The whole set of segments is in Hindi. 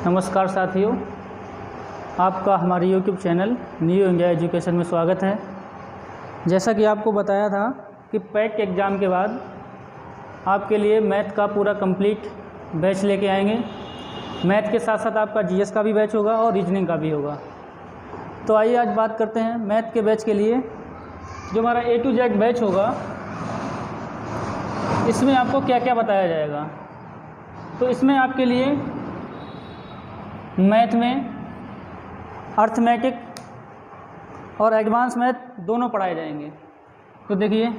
नमस्कार साथियों, आपका हमारे YouTube channel new India education में स्वागत है। जैसा कि आपको बताया था कि पैट एग्ज़ाम के बाद आपके लिए मैथ का पूरा कंप्लीट बैच लेके आएंगे। मैथ के साथ साथ आपका जीएस का भी बैच होगा और रीजनिंग का भी होगा। तो आइए आज बात करते हैं मैथ के बैच के लिए। जो हमारा A to Z बैच होगा, इसमें आपको क्या क्या बताया जाएगा। तो इसमें आपके लिए मैथ में अर्थमेटिक और एडवांस मैथ दोनों पढ़ाए जाएंगे। तो देखिए,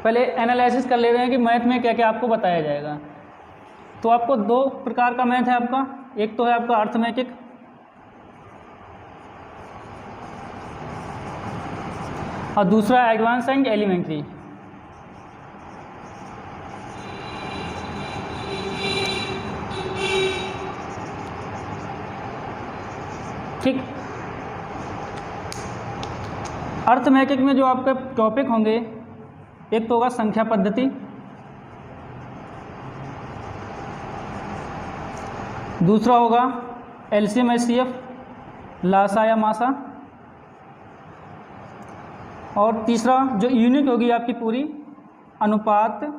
पहले एनालिसिस कर ले रहे हैं कि मैथ में क्या क्या आपको बताया जाएगा। तो आपको दो प्रकार का मैथ है आपका, एक तो है आपका अर्थमेटिक और दूसरा एडवांस एंड एलिमेंट्री। ठीक, अर्थमेटिक में जो आपके टॉपिक होंगे, एक तो होगा संख्या पद्धति, दूसरा होगा एलसीएम एचसीएफ, लासा या मासा, और तीसरा जो यूनिट होगी आपकी पूरी अनुपात,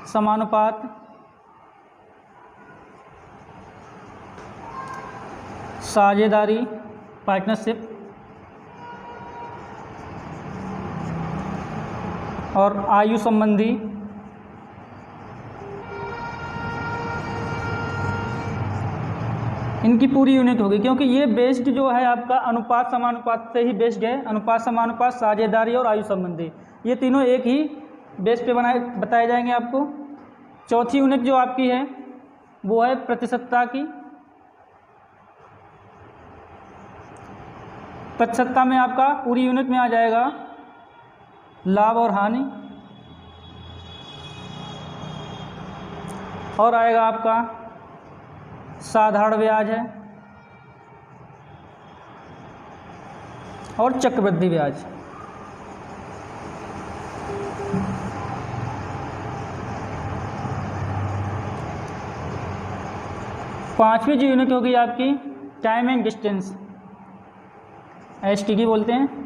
समानुपात, साझेदारी, पार्टनरशिप और आयु संबंधी, इनकी पूरी यूनिट होगी। क्योंकि ये बेस्ड जो है आपका अनुपात समानुपात से ही बेस्ड है। अनुपात समानुपात, साझेदारी और आयु संबंधी, ये तीनों एक ही बेस पे बताए जाएंगे आपको। चौथी यूनिट जो आपकी है वो है प्रतिशतता की। प्रतिशतता में आपका पूरी यूनिट में आ जाएगा लाभ और हानि, और आएगा आपका साधारण ब्याज है और चक्रवृद्धि ब्याज। पांचवी जो यूनिट होगी आपकी टाइम एंड डिस्टेंस, एसटीडी बोलते हैं।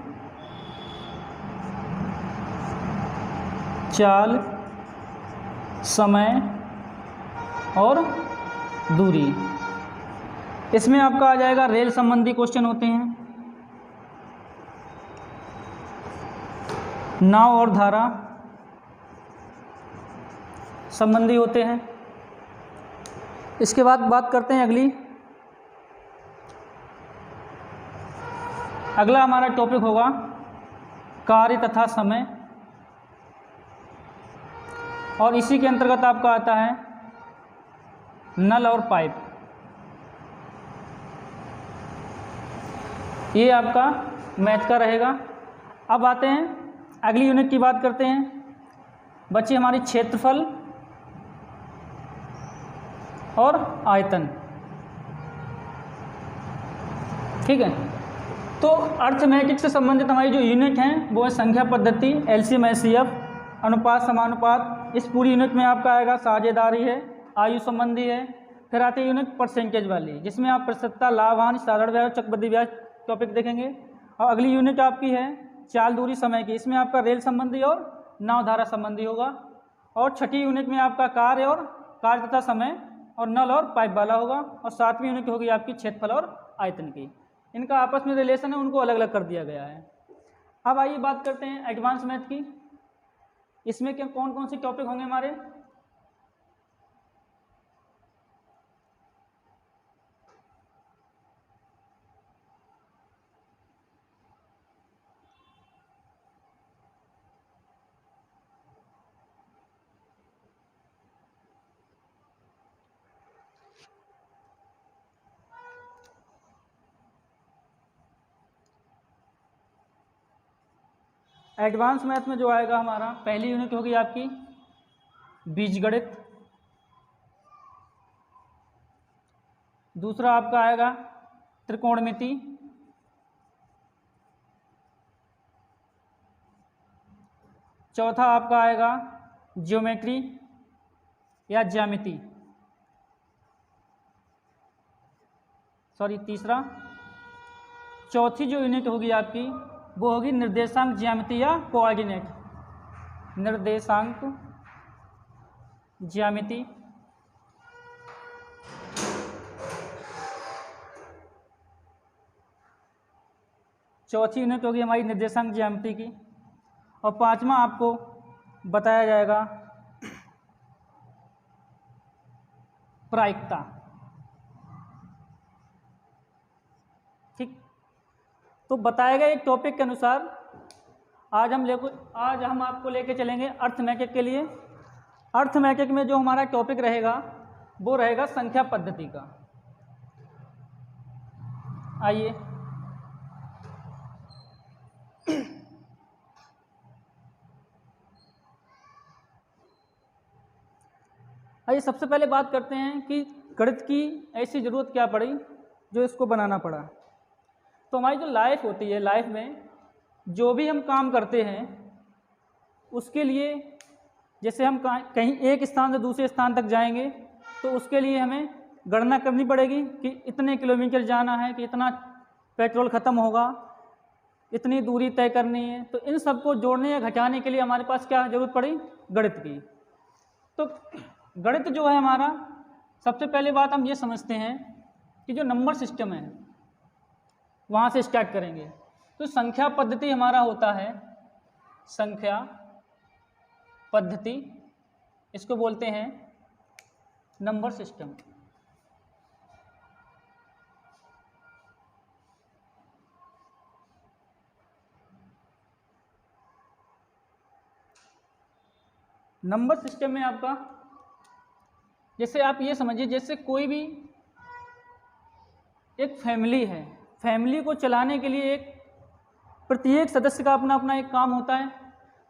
चाल, समय और दूरी। इसमें आपका आ जाएगा रेल संबंधी क्वेश्चन होते हैं, नाव और धारा संबंधी होते हैं। इसके बाद बात करते हैं अगला हमारा टॉपिक होगा कार्य तथा समय, और इसी के अंतर्गत आपका आता है नल और पाइप। ये आपका मैथ का रहेगा। अब आते हैं अगली यूनिट की बात करते हैं। बच्चे हमारी क्षेत्रफल और आयतन। ठीक है, तो अर्थमेटिक से संबंधित हमारी जो यूनिट हैं वो है संख्या पद्धति, एलसीएम एचसीएफ, अनुपात समानुपात। इस पूरी यूनिट में आपका आएगा साझेदारी है, आयु संबंधी है। फिर आती है यूनिट परसेंटेज वाली, जिसमें आप प्रतिशतता, लाभ हानि, साधारण ब्याज, चक्रवृद्धि ब्याज टॉपिक देखेंगे। और अगली यूनिट आपकी है चाल, दूरी, समय की। इसमें आपका रेल संबंधी और नाव धारा संबंधी होगा। और छठी यूनिट में आपका कार्य तथा समय और नल और पाइप वाला होगा। और सातवीं यूनिट होगी आपकी क्षेत्रफल और आयतन की। इनका आपस में रिलेशन है, उनको अलग अलग कर दिया गया है। अब आइए बात करते हैं एडवांस मैथ की। इसमें क्या कौन कौन से टॉपिक होंगे हमारे। एडवांस मैथ में जो आएगा हमारा, पहली यूनिट होगी आपकी बीजगणित, दूसरा आपका आएगा त्रिकोणमिति, चौथा आपका आएगा ज्योमेट्री या ज्यामिति, तीसरा, चौथी जो यूनिट होगी आपकी वो होगी निर्देशांक ज्यामिति या कोऑर्डिनेट, निर्देशांक ज्यामिति। चौथी यूनिट होगी हमारी निर्देशांक ज्यामिति की। और पांचवा आपको बताया जाएगा प्रायिकता। ठीक, तो बताए गए एक टॉपिक के अनुसार आज हम आपको लेके चलेंगे अर्थमैटिक के लिए। अर्थमैटिक में जो हमारा टॉपिक रहेगा वो रहेगा संख्या पद्धति का। आइए सबसे पहले बात करते हैं कि गणित की ऐसी ज़रूरत क्या पड़ी जो इसको बनाना पड़ा। तो हमारी जो लाइफ होती है, लाइफ में जो भी हम काम करते हैं उसके लिए, जैसे हम कहीं एक स्थान से दूसरे स्थान तक जाएंगे तो उसके लिए हमें गणना करनी पड़ेगी कि इतने किलोमीटर जाना है, कि इतना पेट्रोल ख़त्म होगा, इतनी दूरी तय करनी है। तो इन सबको जोड़ने या घटाने के लिए हमारे पास क्या ज़रूरत पड़ी? गणित की। तो गणित जो है हमारा, सबसे पहले बात हम ये समझते हैं कि जो नंबर सिस्टम है वहाँ से स्टार्ट करेंगे। तो संख्या पद्धति हमारा होता है, संख्या पद्धति, इसको बोलते हैं नंबर सिस्टम। नंबर सिस्टम में आपका, जैसे आप ये समझिए, जैसे कोई भी एक फैमिली है, फैमिली को चलाने के लिए एक प्रत्येक सदस्य का अपना अपना एक काम होता है।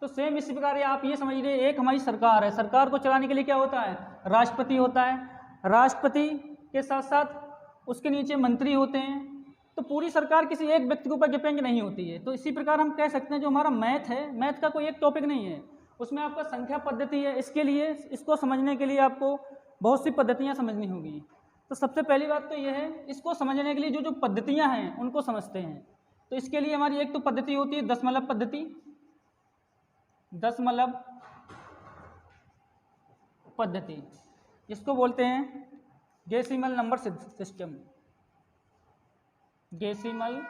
तो सेम इसी प्रकार आप ये समझिए, एक हमारी सरकार है, सरकार को चलाने के लिए क्या होता है? राष्ट्रपति होता है, राष्ट्रपति के साथ साथ उसके नीचे मंत्री होते हैं। तो पूरी सरकार किसी एक व्यक्ति के ऊपर डिपेंड नहीं होती है। तो इसी प्रकार हम कह सकते हैं जो हमारा मैथ है, मैथ का कोई एक टॉपिक नहीं है, उसमें आपका संख्या पद्धति है। इसके लिए, इसको समझने के लिए आपको बहुत सी पद्धतियाँ समझनी होगी। तो सबसे पहली बात तो यह है, इसको समझने के लिए जो जो पद्धतियाँ हैं उनको समझते हैं। तो इसके लिए हमारी एक तो पद्धति होती है दशमलव पद्धति, दशमलव पद्धति, इसको बोलते हैं decimal number system, decimal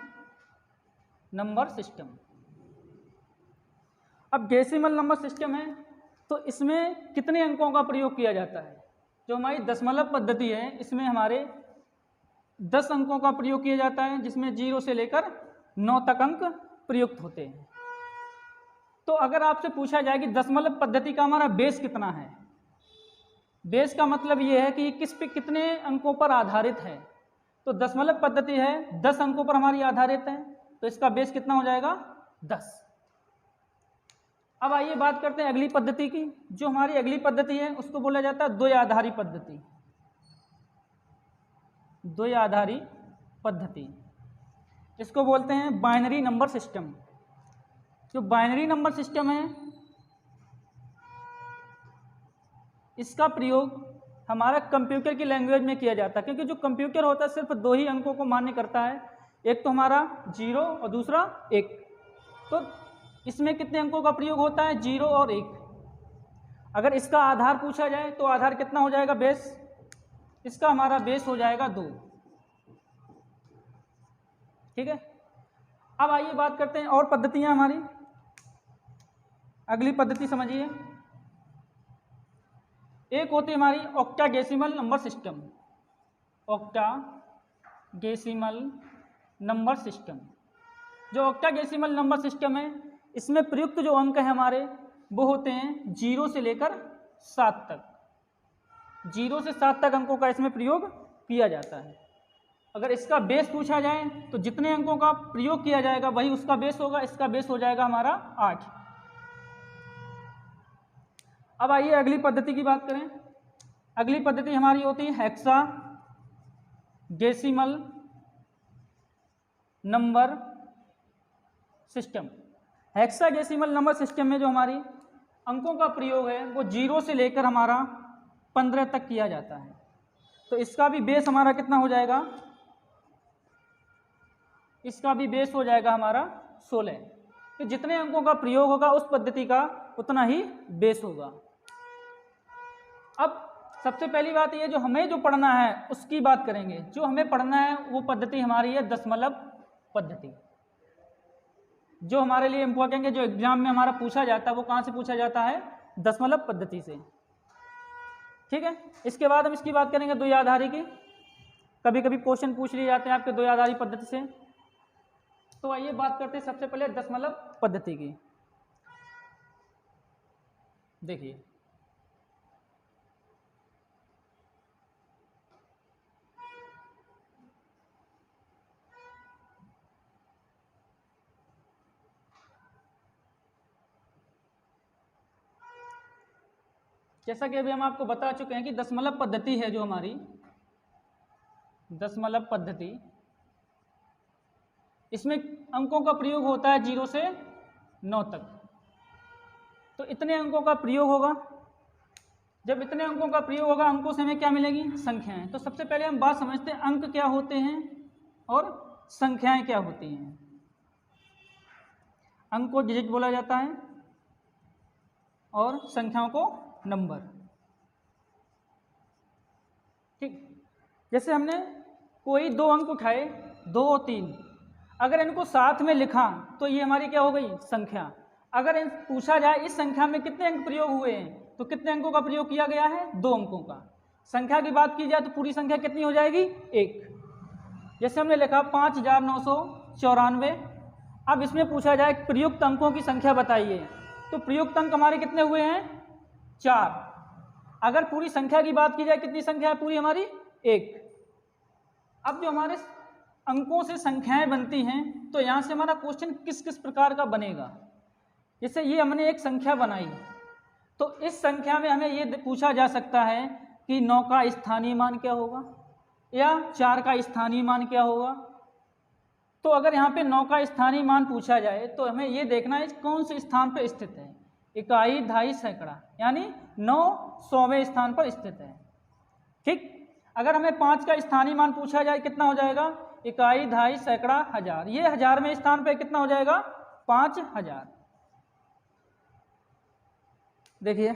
number system. अब डेसिमल नंबर सिस्टम है तो इसमें कितने अंकों का प्रयोग किया जाता है? जो हमारी दशमलव पद्धति है इसमें हमारे 10 अंकों का प्रयोग किया जाता है, जिसमें 0 से लेकर 9 तक अंक प्रयुक्त होते हैं। तो अगर आपसे पूछा जाए कि दशमलव पद्धति का हमारा बेस कितना है, बेस का मतलब ये है कि किस पे कितने अंकों पर आधारित है। तो दशमलव पद्धति है 10 अंकों पर हमारी आधारित है, तो इसका बेस कितना हो जाएगा? 10। अब आइए बात करते हैं अगली पद्धति की। जो हमारी अगली पद्धति है उसको बोला जाता है द्वयाधारी पद्धति, द्वयाधारी पद्धति, इसको बोलते हैं बाइनरी नंबर सिस्टम। जो बाइनरी नंबर सिस्टम है इसका प्रयोग हमारा कंप्यूटर की लैंग्वेज में किया जाता है, क्योंकि जो कंप्यूटर होता है सिर्फ 2 ही अंकों को मान्य करता है, एक तो हमारा 0 और दूसरा 1। तो इसमें कितने अंकों का प्रयोग होता है? 0 और 1। अगर इसका आधार पूछा जाए तो आधार कितना हो जाएगा? बेस, इसका हमारा बेस हो जाएगा 2। ठीक है। अब आइए बात करते हैं और पद्धतियां हमारी। अगली पद्धति समझिए, एक होती है हमारी ऑक्टाडेसिमल नंबर सिस्टम, ऑक्टाडेसिमल नंबर सिस्टम। जो ऑक्टाडेसिमल नंबर सिस्टम है इसमें प्रयुक्त जो अंक है हमारे वो होते हैं 0 से लेकर 7 तक, 0 से 7 तक अंकों का इसमें प्रयोग किया जाता है। अगर इसका बेस पूछा जाए तो जितने अंकों का प्रयोग किया जाएगा वही उसका बेस होगा, इसका बेस हो जाएगा हमारा 8। अब आइए अगली पद्धति की बात करें। अगली पद्धति हमारी होती है hexadecimal number system. Hexadecimal number system में जो हमारी अंकों का प्रयोग है वो 0 से लेकर हमारा 15 तक किया जाता है। तो इसका भी बेस हमारा कितना हो जाएगा? इसका भी बेस हो जाएगा हमारा 16। तो जितने अंकों का प्रयोग होगा उस पद्धति का उतना ही बेस होगा। अब सबसे पहली बात ये, जो हमें जो पढ़ना है उसकी बात करेंगे। जो हमें पढ़ना है वो पद्धति हमारी है दशमलव पद्धति। जो हमारे लिए इम्पोर्टेंट है, जो एग्जाम में हमारा पूछा जाता है, वो कहाँ से पूछा जाता है? दशमलव पद्धति से। ठीक है, इसके बाद हम इसकी बात करेंगे द्विआधारी की। कभी कभी क्वेश्चन पूछ लिए जाते हैं आपके द्विआधारी पद्धति से। तो आइए बात करते हैं सबसे पहले दशमलव पद्धति की। देखिए, जैसा कि अभी हम आपको बता चुके हैं कि दशमलव पद्धति है जो हमारी दशमलव पद्धति, इसमें अंकों का प्रयोग होता है 0 से 9 तक। तो इतने अंकों का प्रयोग होगा। जब इतने अंकों का प्रयोग होगा, अंकों से हमें क्या मिलेगी? संख्याएं। तो सबसे पहले हम बात समझते हैं अंक क्या होते हैं और संख्याएं क्या होती हैं। अंक को डिजिट बोला जाता है और संख्याओं को नंबर। ठीक, जैसे हमने कोई दो अंक उठाए, 2 और 3, अगर इनको साथ में लिखा तो ये हमारी क्या हो गई? संख्या। अगर पूछा जाए इस संख्या में कितने अंक प्रयोग हुए हैं, तो कितने अंकों का प्रयोग किया गया है? 2 अंकों का। संख्या की बात की जाए तो पूरी संख्या कितनी हो जाएगी? 1। जैसे हमने लिखा 5994। अब इसमें पूछा जाए प्रयुक्त अंकों की संख्या बताइए, तो प्रयुक्त अंक हमारे कितने हुए हैं? 4। अगर पूरी संख्या की बात की जाए, कितनी संख्या है पूरी हमारी? 1। अब जो हमारे अंकों से संख्याएं बनती हैं, तो यहाँ से हमारा क्वेश्चन किस किस प्रकार का बनेगा। जैसे ये हमने एक संख्या बनाई, तो इस संख्या में हमें ये पूछा जा सकता है कि 9 का स्थानीय मान क्या होगा या 4 का स्थानीय मान क्या होगा। तो अगर यहाँ पे 9 का स्थानीय मान पूछा जाए तो हमें ये देखना है कौन से स्थान पर स्थित है। इकाई, दहाई, सैकड़ा, यानी 9 100वें स्थान पर स्थित है। ठीक, अगर हमें 5 का स्थानीय मान पूछा जाए, कितना हो जाएगा? इकाई, दहाई, सैकड़ा, हजार। ये 1000वें स्थान पर कितना हो जाएगा? 5000। देखिए,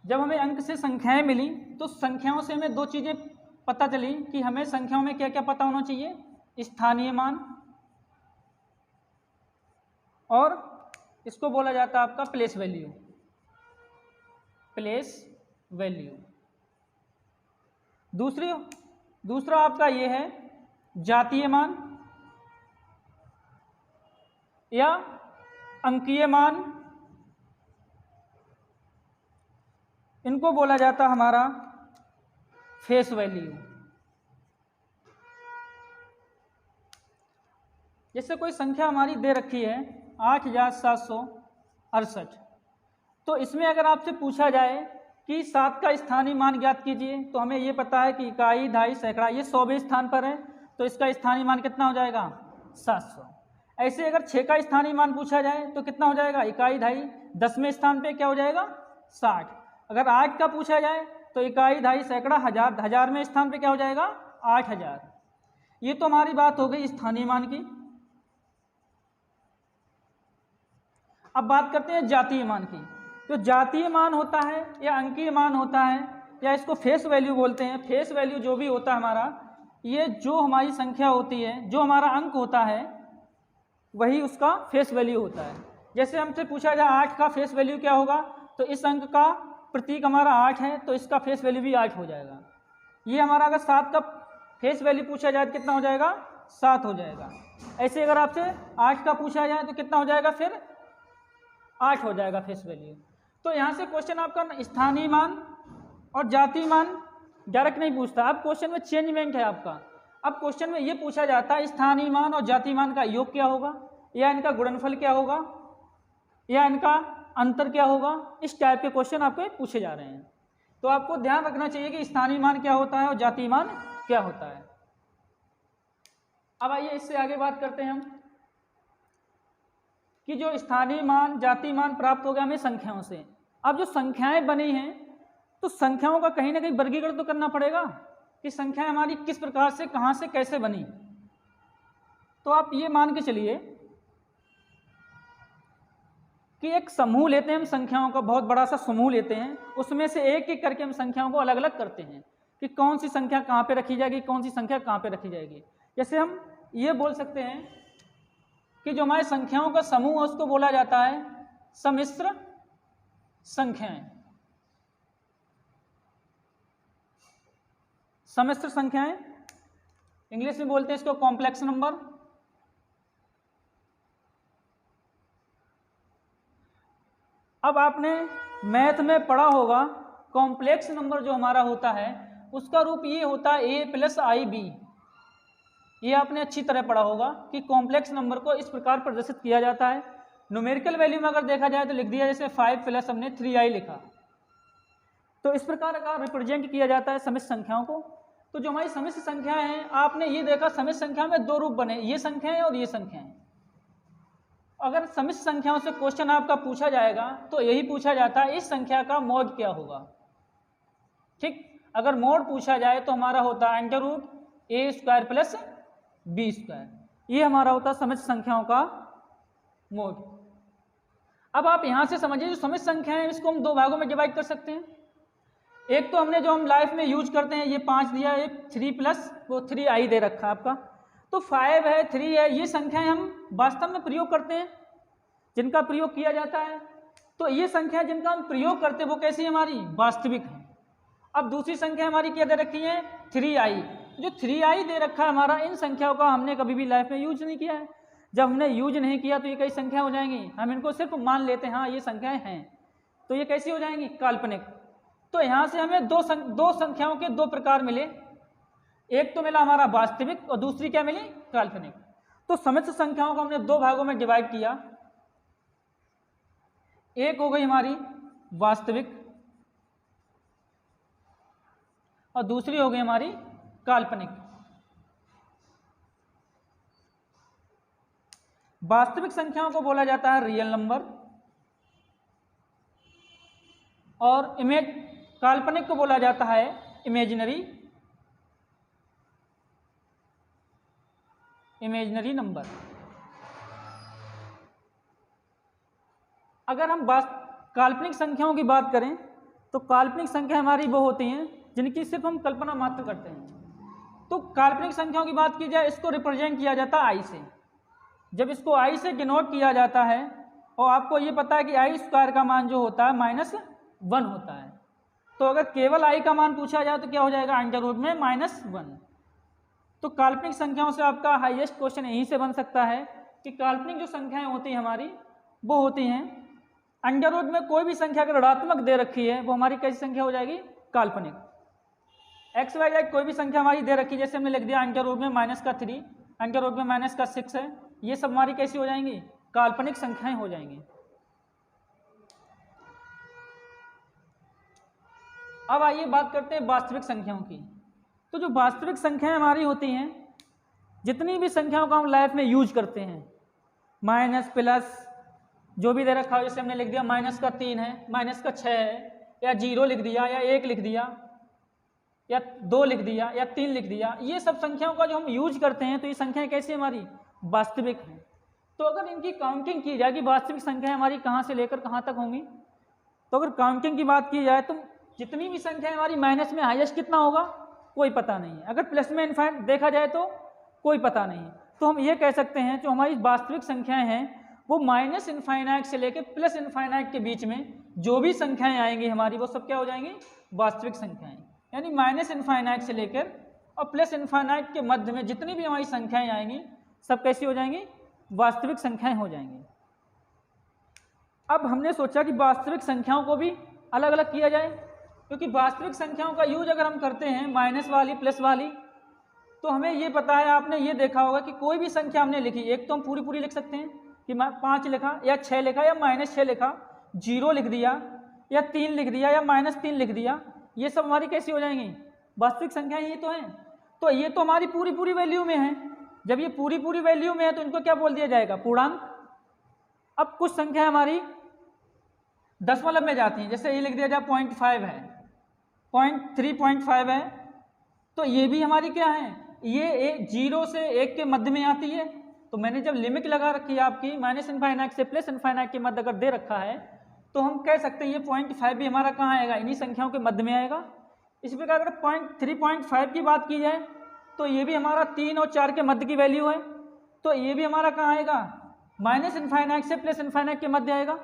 जब हमें अंक से संख्याएं मिली तो संख्याओं से हमें 2 चीजें पता चली कि हमें संख्याओं में क्या क्या पता होना चाहिए? स्थानीय मान, और इसको बोला जाता है आपका प्लेस वैल्यू। Place value. दूसरा आपका ये है जातीय मान या अंकीय मान। इनको बोला जाता हमारा फेस वैल्यू। जैसे कोई संख्या हमारी दे रखी है 8768, तो इसमें अगर आपसे पूछा जाए कि 7 का स्थानीय मान ज्ञात कीजिए, तो हमें ये पता है कि इकाई, दहाई, सैकड़ा ये 100वें स्थान पर है, तो इसका स्थानीय मान कितना हो जाएगा? 700। ऐसे अगर 6 का स्थानीय मान पूछा जाए तो कितना हो जाएगा? इकाई, दहाई, 10वें स्थान पे क्या हो जाएगा? 60। अगर 8 का पूछा जाए तो इकाई, दहाई, सैकड़ा, हजार, 1000वें स्थान पे क्या हो जाएगा? 8000। ये तो हमारी बात हो गई स्थानीय मान की। अब बात करते हैं जातीय मान की। तो जातीय मान होता है या अंकीय मान होता है या इसको फेस वैल्यू बोलते हैं। फेस वैल्यू जो भी होता है हमारा, ये जो हमारी संख्या होती है, जो हमारा अंक होता है, वही उसका फेस वैल्यू होता है। जैसे हमसे पूछा जाए 8 का फेस वैल्यू क्या होगा, तो इस अंक का प्रतीक हमारा 8 है, तो इसका फेस वैल्यू भी 8 हो जाएगा। ये हमारा अगर 7 का फेस वैल्यू पूछा जाए तो कितना हो जाएगा? 7 हो जाएगा। ऐसे अगर आपसे 8 का पूछा जाए तो कितना हो जाएगा? फिर 8 हो जाएगा फेस वैल्यू। तो यहाँ से क्वेश्चन आपका स्थानीय मान और जातीय मान डायरेक्ट नहीं पूछता। अब क्वेश्चन में चेंजमेंट है आपका। अब क्वेश्चन में ये पूछा जाता है स्थानीय मान और जातीय मान का योग क्या होगा, या इनका गुणनफल क्या होगा, या इनका अंतर क्या होगा। इस टाइप के क्वेश्चन आपके पूछे जा रहे हैं। तो आपको ध्यान रखना चाहिए कि स्थानीय मान क्या होता है और जातीय मान क्या होता है। अब आइए इससे आगे बात करते हैं हम कि जो स्थानीय मान, जातीय मान प्राप्त हो गया हमें संख्याओं से, अब जो संख्याएं बनी हैं तो संख्याओं का कहीं ना कहीं वर्गीकरण तो करना पड़ेगा कि संख्याएं हमारी किस प्रकार से, कहाँ से, कैसे बनी। तो आप ये मान के चलिए कि एक समूह लेते हैं हम संख्याओं का, बहुत बड़ा सा समूह लेते हैं, उसमें से एक एक करके हम संख्याओं को अलग अलग करते हैं कि कौन सी संख्या कहाँ पे रखी जाएगी, कौन सी संख्या कहाँ पे रखी जाएगी। जैसे हम ये बोल सकते हैं कि जो हमारी संख्याओं का समूह है उसको बोला जाता है सम्मिश्र संख्याएं। सम्मिश्र संख्याएं, इंग्लिश में बोलते हैं इसको कॉम्प्लेक्स नंबर। अब आपने मैथ में पढ़ा होगा कॉम्प्लेक्स नंबर जो हमारा होता है उसका रूप ये होता है a प्लस आई बी। ये आपने अच्छी तरह पढ़ा होगा कि कॉम्प्लेक्स नंबर को इस प्रकार प्रदर्शित किया जाता है। न्यूमेरिकल वैल्यू में अगर देखा जाए तो लिख दिया जैसे 5 प्लस हमने 3i लिखा, तो इस प्रकार का रिप्रेजेंट किया जाता है समिश्र संख्याओं को। तो जो हमारी समिश्र संख्याएं हैं, आपने ये देखा समिश्र संख्या में दो रूप बने, ये संख्याएं और ये संख्याएं। अगर समिश्र संख्याओं से क्वेश्चन आपका पूछा जाएगा तो यही पूछा जाता है इस संख्या का मॉड क्या होगा। ठीक, अगर मॉड पूछा जाए तो हमारा होता है अंडर रूट ए स्क्वायर प्लस बी स्क्वायर, ये हमारा होता है समिश्र संख्याओं का मॉड। अब आप यहां से समझिए जो समिश्र संख्या है इसको हम दो भागों में डिवाइड कर सकते हैं। एक तो हमने जो हम लाइफ में यूज करते हैं ये 5 दिया, एक 3 प्लस वो 3i दे रखा है आपका, तो 5 है 3 है, ये संख्याएं हम वास्तव में प्रयोग करते हैं, जिनका प्रयोग किया जाता है। तो ये संख्या जिनका हम प्रयोग करते हैं वो कैसी हमारी वास्तविक है। अब दूसरी संख्या हमारी क्या दे रखी है 3i, जो 3i दे रखा है हमारा, इन संख्याओं का हमने कभी भी लाइफ में यूज नहीं किया है। जब हमने यूज नहीं किया तो ये कई संख्या हो जाएंगी, हम इनको सिर्फ मान लेते हैं हाँ ये संख्याएं हैं, तो ये कैसी हो जाएंगी काल्पनिक। तो यहाँ से हमें दो संख्याओं के दो प्रकार मिले, एक तो मिला हमारा वास्तविक और दूसरी क्या मिली काल्पनिक। तो समिश्र संख्याओं को हमने दो भागों में डिवाइड किया, एक हो गई हमारी वास्तविक और दूसरी हो गई हमारी काल्पनिक। वास्तविक संख्याओं को बोला जाता है रियल नंबर और काल्पनिक को बोला जाता है इमेजिनरी नंबर। अगर हम काल्पनिक संख्याओं की बात करें तो काल्पनिक संख्या हमारी वो होती हैं जिनकी सिर्फ हम कल्पना मात्र करते हैं। तो काल्पनिक संख्याओं की बात की जाए, इसको रिप्रेजेंट किया जाता है आई से। जब इसको आई से डिनोट किया जाता है और आपको ये पता है कि आई स्क्वायर का मान जो होता है -1 होता है, तो अगर केवल आई का मान पूछा जाए तो क्या हो जाएगा अंडर रूट में -1। तो काल्पनिक संख्याओं से आपका हाईएस्ट क्वेश्चन यहीं से बन सकता है कि काल्पनिक जो संख्याएं होती हैं हमारी वो होती हैं अंडर रूट में कोई भी संख्या अगर ऋणात्मक दे रखी है वो हमारी कैसी संख्या हो जाएगी काल्पनिक। एक्स वाई जेड कोई भी संख्या हमारी दे रखी है, जैसे हमने लिख दिया अंडर रूट में -3, अंडर रूट में -6 है, ये सब हमारी कैसी हो जाएंगी काल्पनिक संख्याएं हो जाएंगी। अब आइए बात करते हैं वास्तविक संख्याओं की। तो जो वास्तविक संख्याएं हमारी होती हैं, जितनी भी संख्याओं का हम लाइफ में यूज करते हैं, माइनस प्लस जो भी दे रखा है, जैसे हमने लिख दिया -3 है, -6 है, या 0 लिख दिया, या 1 लिख दिया, या 2 लिख दिया, या 3 लिख दिया, ये सब संख्याओं का जो हम यूज करते हैं तो ये संख्याएं कैसी हमारी वास्तविक हैं। तो अगर इनकी काउंटिंग की जाए कि वास्तविक संख्याएं हमारी कहाँ से लेकर कहाँ तक होंगी, तो अगर काउंटिंग की बात की जाए तो जितनी भी संख्याएं हमारी माइनस में हाईएस्ट कितना होगा कोई पता नहीं है, अगर प्लस में इनफाइनाइट देखा जाए तो कोई पता नहीं है। तो हम ये कह सकते हैं जो हमारी वास्तविक संख्याएं हैं वो -इनफाइनाइट से लेकर प्लस इनफाइनाइट के बीच में जो भी संख्याएं आएंगी हमारी वो सब क्या हो जाएंगी वास्तविक संख्याएं। यानी -इनफाइनाइट से लेकर और प्लस इनफाइनाइट के मध्य में जितनी भी हमारी संख्याएं आएंगी सब कैसी हो जाएंगी वास्तविक संख्याएं हो जाएंगी। अब हमने सोचा कि वास्तविक संख्याओं को भी अलग अलग किया जाए, क्योंकि वास्तविक संख्याओं का यूज अगर हम करते हैं माइनस वाली प्लस वाली, तो हमें ये पता है, आपने ये देखा होगा कि कोई भी संख्या हमने लिखी, एक तो हम पूरी पूरी लिख सकते हैं कि 5 लिखा या 6 लिखा या -6 लिखा, 0 लिख दिया या 3 लिख दिया या -3 लिख दिया, ये सब हमारी कैसी हो जाएंगी वास्तविक संख्याएं ये तो हैं। तो ये तो हमारी पूरी पूरी वैल्यू में है, जब ये पूरी पूरी वैल्यू में है तो इनको क्या बोल दिया जाएगा पूर्णांक। अब कुछ संख्या हमारी दशमलव में जाती हैं। जैसे ये लिख दिया जाए 0.5 है, 3.5 है, तो ये भी हमारी क्या है, ये 0 से 1 के मध्य में आती है। तो मैंने जब लिमिट लगा रखी है आपकी माइनस इनफाइनाइट से प्लस इनफाइनाइट के मध्य अगर दे रखा है, तो हम कह सकते हैं ये 0.5 भी हमारा कहाँ आएगा, इन्हीं संख्याओं के मध्य में आएगा। इसी प्रकार अगर 3.5 की बात की जाए तो ये भी हमारा 3 और 4 के मध्य की वैल्यू है, तो ये भी हमारा कहाँ आएगा, माइनस इनफाइनाइट से प्लस इनफाइनाइट के मध्य आएगा।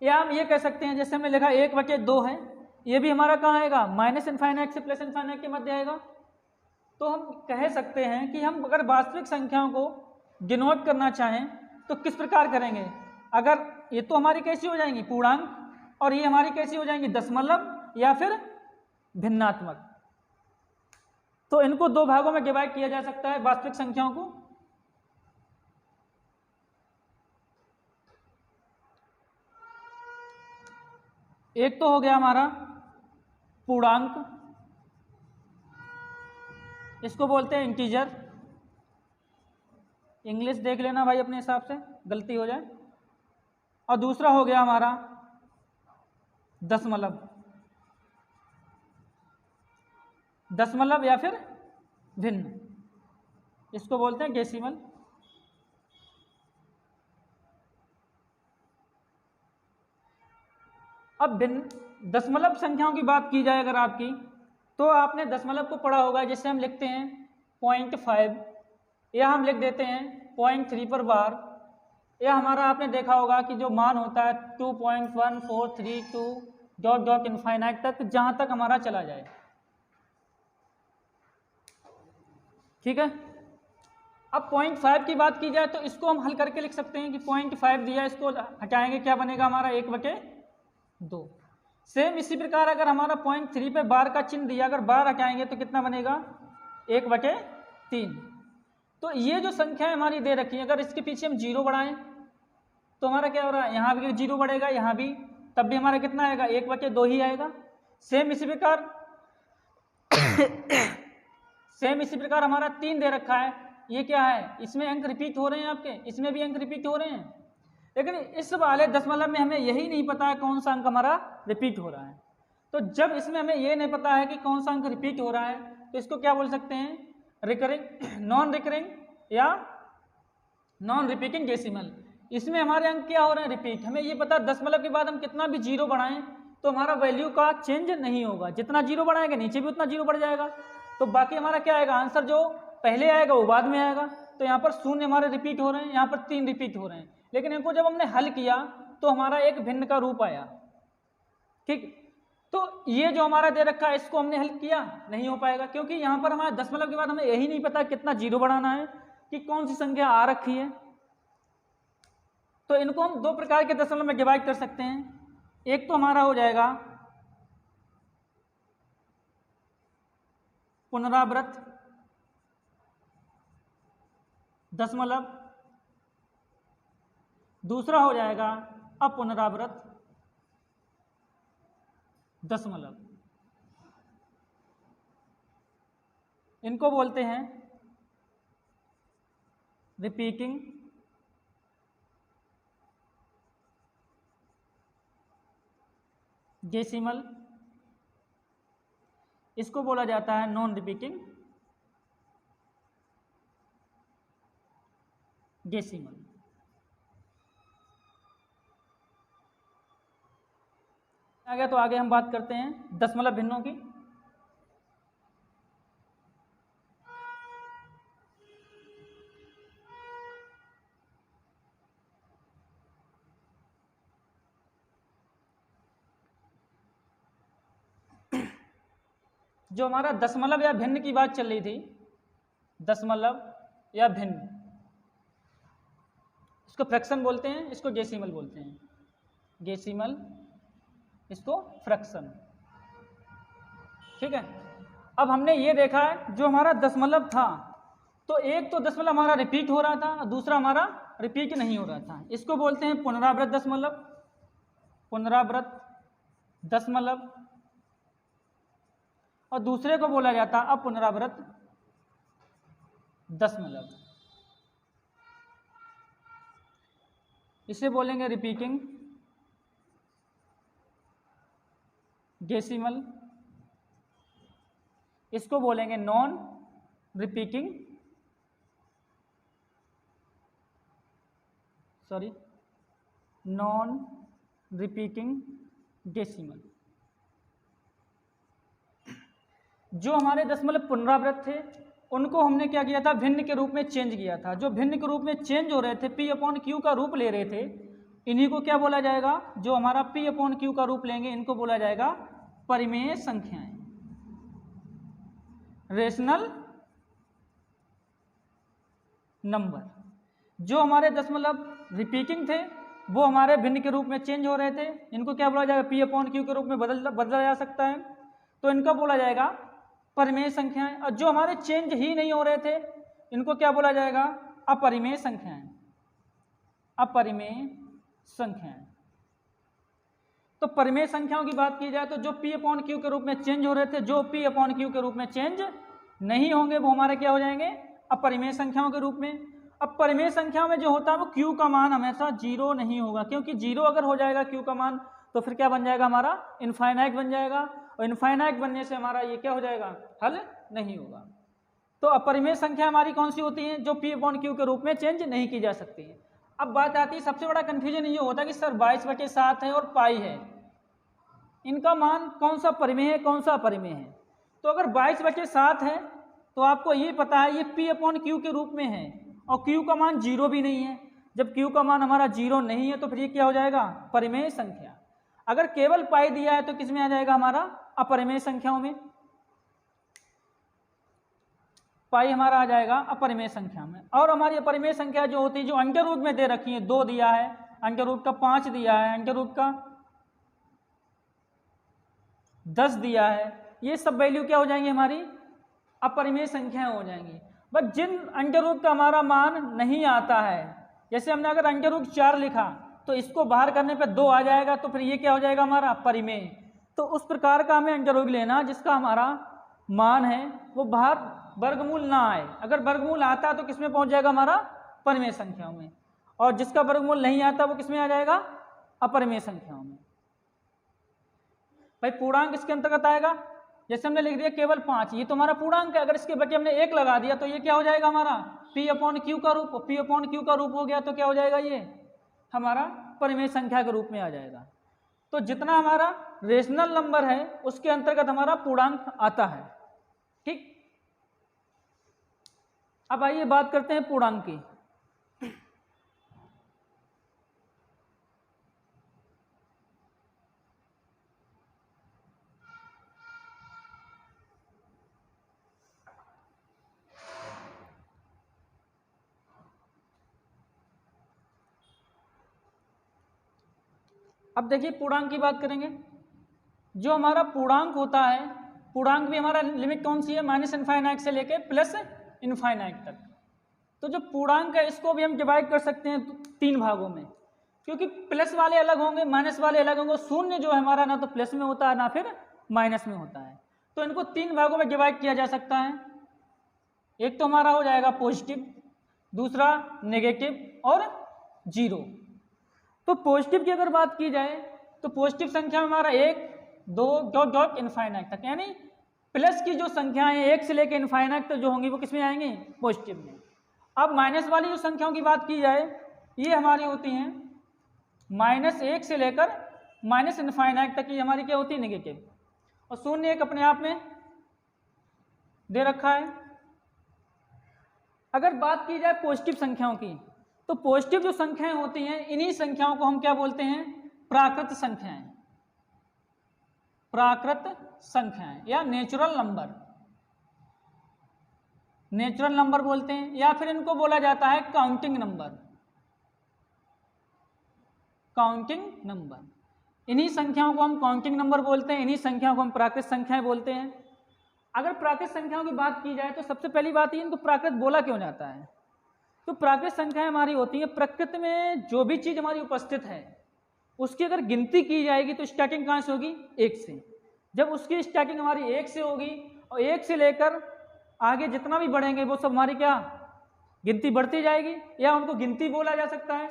या हम ये कह सकते हैं जैसे हमने लिखा 1/2 है, ये भी हमारा कहाँ आएगा, माइनस इनफाइनाइट से प्लस इनफाइनाइट के मध्य आएगा। तो हम कह सकते हैं कि हम अगर वास्तविक संख्याओं को डिनोट करना चाहें तो किस प्रकार करेंगे। अगर ये तो हमारी कैसी हो जाएंगी, पूर्णांक, और ये हमारी कैसी हो जाएंगी, दशमलव या फिर भिन्नात्मक। तो इनको दो भागों में डिवाइड किया जा सकता है वास्तविक संख्याओं को। एक तो हो गया हमारा पूर्णांक, इसको बोलते हैं इंटीजर, इंग्लिश देख लेना भाई अपने हिसाब से, गलती हो जाए। और दूसरा हो गया हमारा दशमलव, दशमलव या फिर भिन्न, इसको बोलते हैं डेसिमल। अब भिन्न दशमलव संख्याओं की बात की जाए अगर आपकी, तो आपने दशमलव को पढ़ा होगा, जिससे हम लिखते हैं 0.5 या हम लिख देते हैं 0.3 पर बार, या हमारा आपने देखा होगा कि जो मान होता है 2.1432 डॉट डॉट इनफाइनाइट तक, जहां तक हमारा चला जाए। ठीक है। अब 0.5 की बात की जाए तो इसको हम हल करके लिख सकते हैं कि 0.5 दिया, इसको हटाएंगे, क्या बनेगा हमारा 1/2। सेम इसी प्रकार अगर हमारा 0.3 पे बार का चिन्ह दिया, अगर बार हटाएंगे तो कितना बनेगा, 1/3। तो ये जो संख्या हमारी दे रखी है, अगर इसके पीछे हम 0 बढ़ाएं तो हमारा क्या हो रहा है, यहाँ भी 0 बढ़ेगा, यहाँ भी, तब भी हमारा कितना आएगा, 1/2 ही आएगा। सेम इसी प्रकार सेम इसी प्रकार हमारा 3 दे रखा है, ये क्या है, इसमें अंक रिपीट हो रहे हैं आपके, इसमें भी अंक रिपीट हो रहे हैं, लेकिन इस वाले दशमलव में हमें यही नहीं पता है कौन सा अंक हमारा रिपीट हो रहा है। तो जब इसमें हमें ये नहीं पता है कि कौन सा अंक रिपीट हो रहा है, तो इसको क्या बोल सकते हैं, रिकरिंग, नॉन रिकरिंग या नॉन रिपीटिंग डेसिमल। इसमें हमारे अंक क्या हो रहे हैं, रिपीट। हमें ये पता दशमलव के बाद हम कितना भी 0 बढ़ाएं तो हमारा वैल्यू का चेंज नहीं होगा, जितना 0 बढ़ाएंगे नीचे भी उतना 0 बढ़ जाएगा। तो बाकी हमारा क्या आएगा, आंसर जो पहले आएगा वो बाद में आएगा। तो यहाँ पर 0 हमारे रिपीट हो रहे हैं, यहाँ पर 3 रिपीट हो रहे हैं, लेकिन इनको जब हमने हल किया तो हमारा एक भिन्न का रूप आया। ठीक, तो ये जो हमारा दे रखा है इसको हमने हल किया, नहीं हो पाएगा, क्योंकि यहाँ पर हमारे दशमलव के बाद हमें यही नहीं पता कितना 0 बढ़ाना है, कि कौन सी संख्या आ रखी है। तो इनको हम दो प्रकार के दशमलव में डिवाइड कर सकते हैं। एक तो हमारा हो जाएगा पुनरावृत्त दशमलव, दूसरा हो जाएगा अपुनरावृत्त दशमलव। इनको बोलते हैं रिपीटिंग डेसिमल, इसको बोला जाता है नॉन रिपीटिंग डेसिमल। आ गया, तो आगे हम बात करते हैं दशमलव भिन्नों की। जो हमारा दशमलव या भिन्न की बात चल रही थी, दशमलव या भिन्न, इसको फ्रैक्शन बोलते हैं, इसको डेसिमल बोलते हैं, डेसिमल, इसको फ्रैक्शन। ठीक है। अब हमने ये देखा है जो हमारा दशमलव था, तो एक तो दशमलव हमारा रिपीट हो रहा था, दूसरा हमारा रिपीट नहीं हो रहा था, इसको बोलते हैं पुनरावृत्त दशमलव, पुनरावृत्त दशमलव, और दूसरे को बोला जाता है अपुनरावृत्त दशमलव। इसे बोलेंगे रिपीटिंग डेसिमल, इसको बोलेंगे non repeating non repeating decimal. जो हमारे दशमलव पुनरावृत्त थे उनको हमने क्या किया था, भिन्न के रूप में चेंज किया था। जो भिन्न के रूप में चेंज हो रहे थे, पी अपॉन क्यू का रूप ले रहे थे, इन्हीं को क्या बोला जाएगा, जो हमारा पी अपॉन क्यू का रूप लेंगे इनको बोला जाएगा परिमेय संख्याएं, रेशनल नंबर। जो हमारे दशमलव रिपीटिंग थे वो हमारे भिन्न के रूप में चेंज हो रहे थे, इनको क्या बोला जाएगा, पी अपॉन क्यू के रूप में बदला जा सकता है, तो इनका बोला जाएगा परिमेय संख्याएं। और जो हमारे चेंज ही नहीं हो रहे थे इनको क्या बोला जाएगा, अपरिमेय संख्याएं, अपरिमेय संख्याएं। तो परिमेय संख्याओं की बात की जाए तो जो पी अपॉन क्यू के रूप में चेंज हो रहे थे, जो पी अपॉन क्यू के रूप में चेंज नहीं होंगे वो हमारे क्या हो जाएंगे, अपरिमेय संख्याओं के रूप में। अब परिमेय संख्याओं में जो होता है वो क्यू का मान हमेशा जीरो नहीं होगा, क्योंकि जीरो अगर हो जाएगा क्यू का मान तो फिर क्या बन जाएगा, हमारा इनफाइनाइट बन जाएगा, और इनफाइनाइट बनने से हमारा ये क्या हो जाएगा, हल नहीं होगा। तो अपरिमेय संख्या हमारी कौन सी होती हैं, जो पी अपॉन क्यू के रूप में चेंज नहीं की जा सकती है। अब बात आती है, सबसे बड़ा कन्फ्यूजन ये होता है कि सर 22/7 है और पाई है, इनका मान कौन सा परिमेय है कौन सा अपरिमेय है। तो अगर 22/7 है तो आपको ये पता है ये पी अपॉन क्यू के रूप में है, और क्यू का मान जीरो भी नहीं है। जब क्यू का मान हमारा जीरो नहीं है तो फिर ये क्या हो जाएगा, परिमेय संख्या। अगर केवल पाई दिया है तो किस में आ जाएगा, हमारा अपरिमेय संख्याओं में, पाई हमारा आ जाएगा अपरिमेय संख्या में। और हमारी अपरिमेय संख्या जो होती है, जो अंडर रूट में दे रखी है, 2 दिया है, अंडर रूट का 5 दिया है, अंडर रूट का 10 दिया है, ये सब वैल्यू क्या हो जाएंगी, हमारी अपरिमेय संख्याएं हो जाएंगी। बट जिन अंडर रूट का हमारा मान नहीं आता है, जैसे हमने अगर अंडर रूट 4 लिखा तो इसको बाहर करने पे 2 आ जाएगा, तो फिर ये क्या हो जाएगा, हमारा परिमेय। तो उस प्रकार का हमें अंडर रूट लेना जिसका हमारा मान है वो बाहर वर्गमूल ना आए। अगर वर्गमूल आता तो किस में पहुंच जाएगा, हमारा परिमेय संख्याओं में, और जिसका वर्गमूल नहीं आता वो किस में आ जाएगा, अपरिमेय संख्याओं में। भाई पूर्णांक इसके अंतर्गत आएगा, जैसे हमने लिख दिया केवल 5, ये तो हमारा पूर्णांक है, अगर इसके बटे हमने 1 लगा दिया तो ये क्या हो जाएगा, हमारा पी अपॉन क्यू का रूप, पी अपॉन क्यू का रूप हो गया तो क्या हो जाएगा, ये हमारा परिमेय संख्या के रूप में आ जाएगा। तो जितना हमारा रेशनल नंबर है उसके अंतर्गत हमारा पूर्णांक आता है। ठीक, अब आइए बात करते हैं पूर्णांक की। अब देखिए पूर्णांक की बात करेंगे। जो हमारा पूर्णांक होता है, पूर्णांक भी हमारा लिमिट कौन सी है, -इनफाइनाइट से लेके प्लस इनफाइनाइट तक। तो जो पूर्णांक है इसको भी हम डिवाइड कर सकते हैं 3 भागों में, क्योंकि प्लस वाले अलग होंगे माइनस वाले अलग होंगे। शून्य जो है हमारा ना तो प्लस में होता है ना फिर माइनस में होता है, तो इनको 3 भागों में डिवाइड किया जा सकता है। एक तो हमारा हो जाएगा पॉजिटिव, दूसरा नेगेटिव और 0। तो पॉजिटिव की अगर बात की जाए तो पॉजिटिव संख्या में हमारा 1, 2 डॉट डॉट इनफाइनाइट तक, यानी प्लस की जो संख्याएं 1 से लेकर इनफाइनाइट तक जो होंगी वो किस में आएंगी, पॉजिटिव में। अब माइनस वाली जो संख्याओं की बात की जाए ये हमारी होती हैं -1 से लेकर माइनस इनफाइनाइट तक, ये हमारी क्या होती है, नेगेटिव। और शून्य एक अपने आप में दे रखा है। अगर बात की जाए पॉजिटिव संख्याओं की तो पॉजिटिव जो संख्याएं होती हैं इन्हीं संख्याओं को हम क्या बोलते हैं, प्राकृत संख्याएं, प्राकृत संख्याएं या नेचुरल नंबर, नेचुरल नंबर बोलते हैं, या फिर इनको बोला जाता है काउंटिंग नंबर, काउंटिंग नंबर। इन्हीं संख्याओं को हम काउंटिंग नंबर बोलते हैं, इन्हीं संख्याओं को हम प्राकृत संख्याएं बोलते हैं। अगर प्राकृत संख्याओं की बात की जाए तो सबसे पहली बात ये, इनको प्राकृत बोला क्यों जाता है। तो प्राकृत संख्याएं हमारी होती हैं प्रकृति में जो भी चीज़ हमारी उपस्थित है उसकी अगर गिनती की जाएगी तो स्टार्टिंग कहाँ से होगी, 1 से। जब उसकी स्टार्टिंग हमारी 1 से होगी और 1 से लेकर आगे जितना भी बढ़ेंगे वो सब हमारी क्या गिनती बढ़ती जाएगी, या उनको गिनती बोला जा सकता है।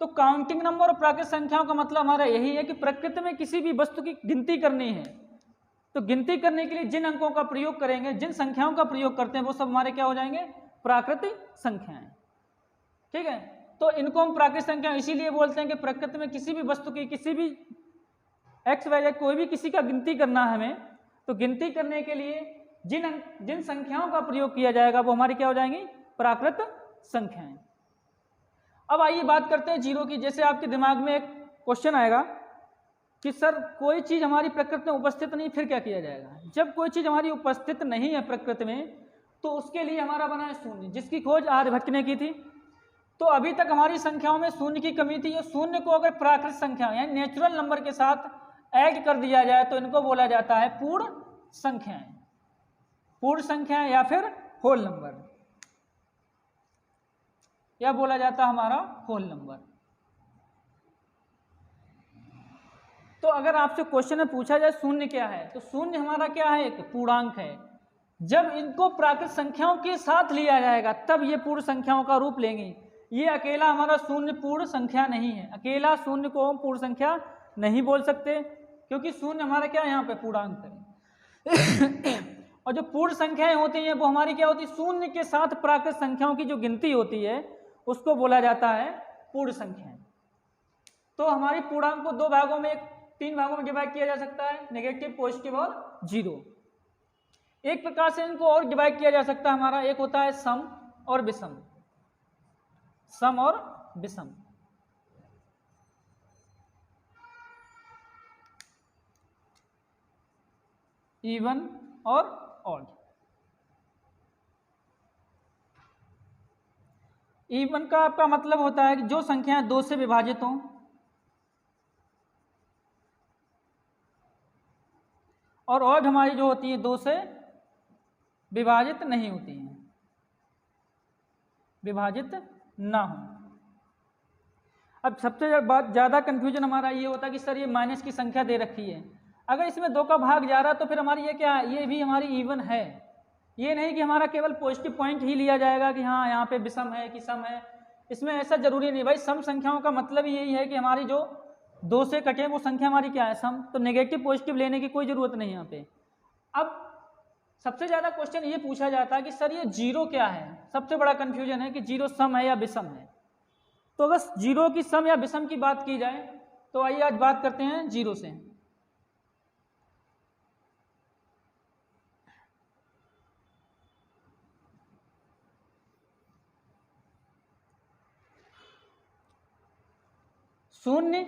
तो काउंटिंग नंबर और प्राकृत संख्याओं का मतलब हमारा यही है कि प्रकृति में किसी भी वस्तु की गिनती करनी है तो गिनती करने के लिए जिन अंकों का प्रयोग करेंगे, जिन संख्याओं का प्रयोग करते हैं, वो सब हमारे क्या हो जाएंगे, प्राकृतिक संख्याएं। ठीक है, तो इनको हम प्राकृतिक संख्या इसीलिए बोलते हैं कि प्रकृति में किसी भी वस्तु की, किसी भी एक्स वाई जेड कोई भी किसी का गिनती करना है हमें, तो गिनती करने के लिए जिन संख्याओं का प्रयोग किया जाएगा वो हमारी क्या हो जाएंगी, प्राकृत संख्याएं। अब आइए बात करते हैं जीरो की। जैसे आपके दिमाग में एक क्वेश्चन आएगा कि सर कोई चीज़ हमारी प्रकृति में उपस्थित नहीं, फिर क्या किया जाएगा। जब कोई चीज़ हमारी उपस्थित नहीं है प्रकृति में, तो उसके लिए हमारा बना है शून्य, जिसकी खोज आर्यभट्ट ने की थी। तो अभी तक हमारी संख्याओं में शून्य की कमी थी। और शून्य को अगर प्राकृतिक संख्या यानी नेचुरल नंबर के साथ ऐड कर दिया जाए तो इनको बोला जाता है पूर्ण संख्याएं, पूर्ण संख्याएं या फिर होल नंबर, या बोला जाता है हमारा होल नंबर। तो अगर आपसे क्वेश्चन में पूछा जाए शून्य क्या है, तो शून्य हमारा क्या है, एक पूर्णांक है। जब इनको प्राकृतिक संख्याओं के साथ लिया जाएगा तब ये पूर्ण संख्याओं का रूप लेंगे। ये अकेला हमारा शून्य पूर्ण संख्या नहीं है, अकेला शून्य को हम पूर्ण संख्या नहीं बोल सकते, क्योंकि शून्य हमारा क्या यहाँ पे पूर्णांक है। और जो पूर्ण संख्याएं होती हैं वो हमारी क्या होती है, शून्य के साथ प्राकृतिक संख्याओं की जो गिनती होती है उसको बोला जाता है पूर्ण संख्याएं। तो हमारी पूर्णांक को दो भागों में, तीन भागों में डिवाइड किया जा सकता है, नेगेटिव, पॉजिटिव और जीरो। एक प्रकार से इनको और डिवाइड किया जा सकता है हमारा, एक होता है सम और विषम, सम और विषम। इवन और ऑड। इवन का आपका मतलब होता है कि जो संख्याएं दो से विभाजित हों, और ऑड हमारी जो होती है दो से विभाजित नहीं होती हैं, विभाजित ना हो। अब सबसे ज़्यादा कंफ्यूजन हमारा ये होता है कि सर ये माइनस की संख्या दे रखी है, अगर इसमें दो का भाग जा रहा है तो फिर हमारी ये क्या है, ये भी हमारी इवन है। ये नहीं कि हमारा केवल पॉजिटिव पॉइंट ही लिया जाएगा कि हाँ यहाँ पे विषम है कि सम है, इसमें ऐसा जरूरी नहीं भाई। सम संख्याओं का मतलब यही है कि हमारी जो दो से कटे वो संख्या हमारी क्या है, सम। तो नेगेटिव पॉजिटिव लेने की कोई ज़रूरत नहीं यहाँ पे। अब सबसे ज़्यादा क्वेश्चन ये पूछा जाता है कि सर ये जीरो क्या है, सबसे बड़ा कन्फ्यूजन है कि जीरो सम है या विषम है। तो अगर जीरो की सम या विषम की बात की जाए तो आइए आज बात करते हैं जीरो से। शून्य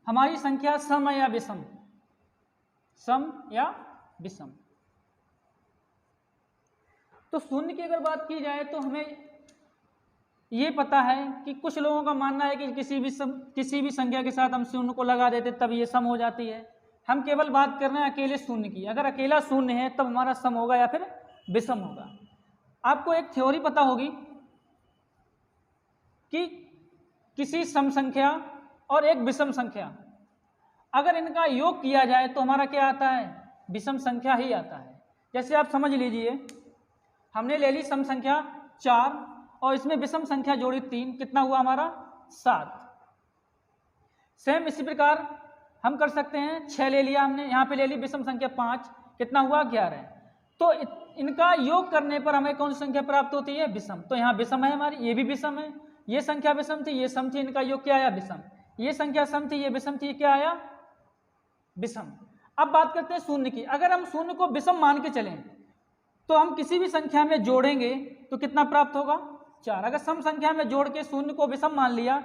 हमारी संख्या सम है या विषम, सम या विषम। तो शून्य की अगर बात की जाए तो हमें ये पता है कि कुछ लोगों का मानना है कि किसी भी संख्या के साथ हम शून्य को लगा देते तब ये सम हो जाती है। हम केवल बात कर रहे हैं अकेले शून्य की। अगर अकेला शून्य है तब हमारा सम होगा या फिर विषम होगा। आपको एक थ्योरी पता होगी कि किसी सम संख्या और एक विषम संख्या अगर इनका योग किया जाए तो हमारा क्या आता है, विषम संख्या ही आता है। जैसे आप समझ लीजिए, हमने ले ली सम संख्या 4 और इसमें विषम संख्या जोड़ी 3, कितना हुआ हमारा 7। सेम इसी प्रकार हम कर सकते हैं, 6 ले लिया हमने, यहाँ पे ले ली विषम संख्या 5, कितना हुआ 11। तो इनका योग करने पर हमें कौन सी संख्या प्राप्त होती है, विषम। तो यहाँ विषम है हमारी, ये भी विषम है, ये संख्या विषम थी, ये सम थी, इनका योग क्या आया, विषम। ये संख्या सम थी, ये विषम थी, क्या आया, विषम। अब बात करते हैं शून्य की। अगर हम शून्य को विषम मान के चलें तो हम किसी भी संख्या में जोड़ेंगे तो कितना प्राप्त होगा, 4। अगर सम संख्या में जोड़ के शून्य को विषम मान लिया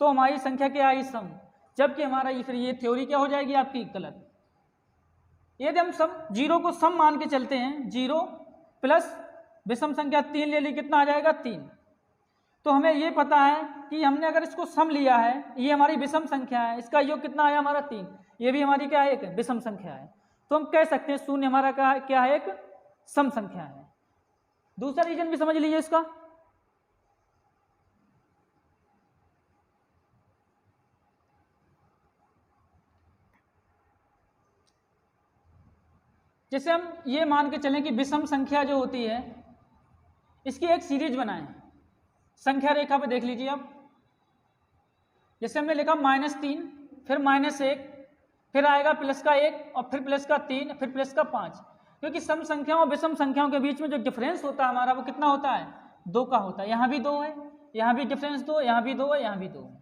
तो हमारी संख्या क्या आई, सम। जबकि हमारा फिर ये थ्योरी क्या हो जाएगी आपकी, गलत। यदि हम सम जीरो को सम मान के चलते हैं, 0 प्लस विषम संख्या 3 ले ली, कितना आ जाएगा 3। तो हमें ये पता है कि हमने अगर इसको सम लिया है, ये हमारी विषम संख्या है, इसका योग कितना आया हमारा 3, ये भी हमारी क्या है, एक विषम संख्या है। तो हम कह सकते हैं शून्य हमारा क्या है, एक सम संख्या है। दूसरा रीजन भी समझ लीजिए इसका। जैसे हम ये मान के चलें कि विषम संख्या जो होती है इसकी एक सीरीज बनाएं, संख्या रेखा पे देख लीजिए आप। जैसे हमने लिखा -3, फिर -1, फिर आएगा प्लस का 1 और फिर प्लस का 3 फिर प्लस का 5, क्योंकि सम संख्याओं और विषम संख्याओं के बीच में जो डिफरेंस होता है हमारा वो कितना होता है, 2 का होता है। यहाँ भी 2 है, यहाँ भी डिफरेंस 2, यहाँ भी 2 है, यहाँ भी 2 है।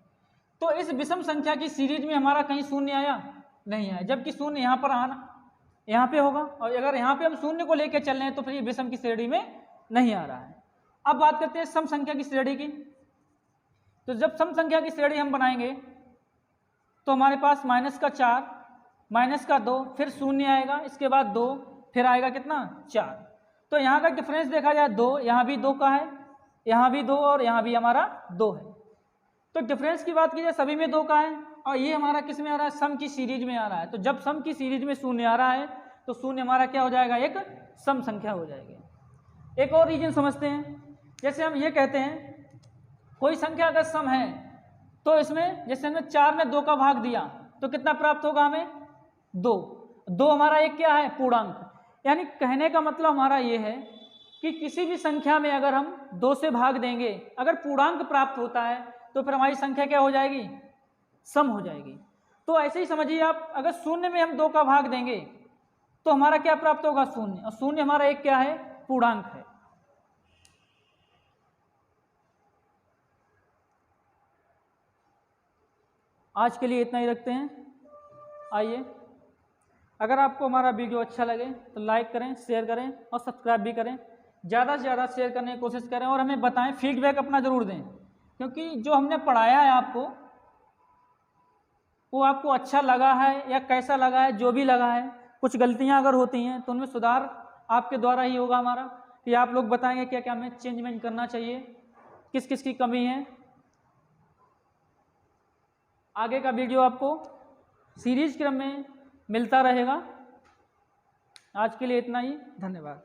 तो इस विषम संख्या की सीरीज में हमारा कहीं शून्य आया नहीं आया, जबकि शून्य यहाँ पर आना यहाँ पे होगा, और अगर यहाँ पे हम शून्य को लेकर चल रहे हैं तो फिर ये विषम की श्रेणी में नहीं आ रहा है। अब बात करते हैं सम संख्या की श्रेणी की। तो जब सम संख्या की श्रेणी हम बनाएंगे तो हमारे पास -4, -2, फिर शून्य आएगा, इसके बाद 2, फिर आएगा कितना 4। तो यहाँ का डिफरेंस देखा जाए 2, यहाँ भी 2 का है, यहाँ भी 2 और यहाँ भी हमारा 2 है। तो डिफरेंस की बात की जाए सभी में 2 का है, और ये हमारा किस में आ रहा है, सम की सीरीज में आ रहा है। तो जब सम की सीरीज में शून्य आ रहा है तो शून्य हमारा क्या हो जाएगा, एक सम संख्या हो जाएगी। एक और रीजन समझते हैं, जैसे हम ये कहते हैं कोई संख्या अगर सम है तो इसमें जैसे हमने 4 में 2 का भाग दिया तो कितना प्राप्त होगा हमें, 2 हमारा एक क्या है, पूर्णांक। यानी कहने का मतलब हमारा ये है कि किसी भी संख्या में अगर हम 2 से भाग देंगे, अगर पूर्णांक प्राप्त होता है तो फिर हमारी संख्या क्या हो जाएगी, सम हो जाएगी। तो ऐसे ही समझिए आप, अगर शून्य में हम 2 का भाग देंगे तो हमारा क्या प्राप्त होगा, शून्य, और शून्य हमारा एक क्या है, पूर्णांक है। आज के लिए इतना ही रखते हैं। आइए, अगर आपको हमारा वीडियो अच्छा लगे तो लाइक करें, शेयर करें और सब्सक्राइब भी करें। ज़्यादा से ज़्यादा शेयर करने की कोशिश करें और हमें बताएं, फीडबैक अपना ज़रूर दें, क्योंकि जो हमने पढ़ाया है आपको वो आपको अच्छा लगा है या कैसा लगा है, जो भी लगा है, कुछ गलतियां अगर होती हैं तो उनमें सुधार आपके द्वारा ही होगा हमारा, कि आप लोग बताएंगे क्या क्या हमें चेंजमेंट करना चाहिए, किस किस की कमी है। आगे का वीडियो आपको सीरीज क्रम में मिलता रहेगा। आज के लिए इतना ही, धन्यवाद।